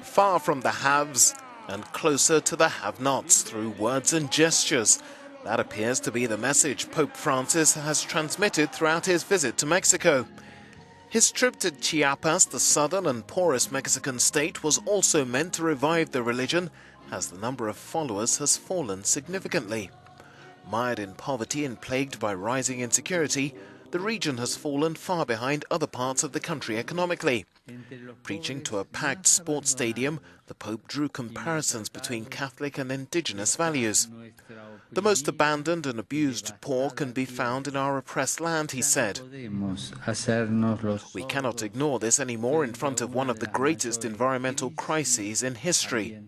Far from the haves and closer to the have-nots through words and gestures. That appears to be the message Pope Francis has transmitted throughout his visit to Mexico. His trip to Chiapas, the southern and poorest Mexican state, was also meant to revive the religion, as the number of followers has fallen significantly. Mired in poverty and plagued by rising insecurity, the region has fallen far behind other parts of the country economically. Preaching to a packed sports stadium, the Pope drew comparisons between Catholic and indigenous values. The most abandoned and abused poor can be found in our oppressed land, he said. We cannot ignore this anymore in front of one of the greatest environmental crises in history.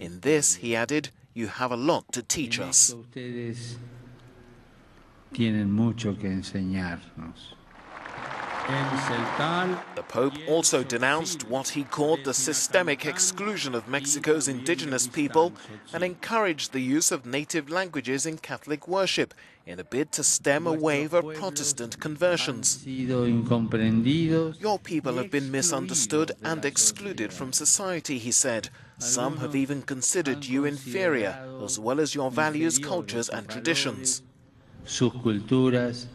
In this, he added, you have a lot to teach us. The Pope also denounced what he called the systemic exclusion of Mexico's indigenous people and encouraged the use of native languages in Catholic worship in a bid to stem a wave of Protestant conversions. Your people have been misunderstood and excluded from society, he said. Some have even considered you inferior, as well as your values, cultures and traditions. Sus culturas,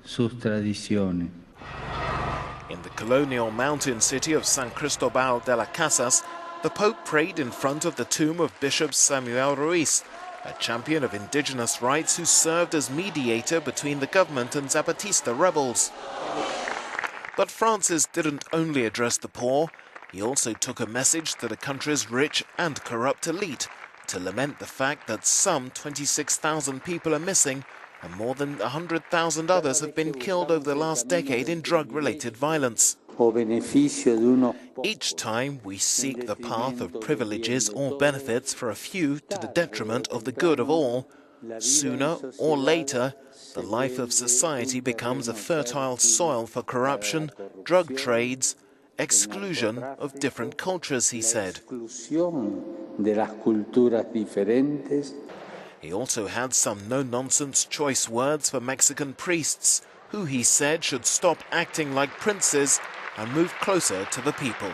sus tradiciones. In the colonial mountain city of San Cristobal de las Casas, the Pope prayed in front of the tomb of Bishop Samuel Ruiz, a champion of indigenous rights who served as mediator between the government and Zapatista rebels. But Francis didn't only address the poor, he also took a message to the country's rich and corrupt elite to lament the fact that some 26,000 people are missing and more than 100,000 others have been killed over the last decade in drug-related violence. Each time we seek the path of privileges or benefits for a few to the detriment of the good of all, sooner or later, the life of society becomes a fertile soil for corruption, drug trades, exclusion of different cultures, he said. He also had some no-nonsense choice words for Mexican priests, who he said should stop acting like princes and move closer to the people.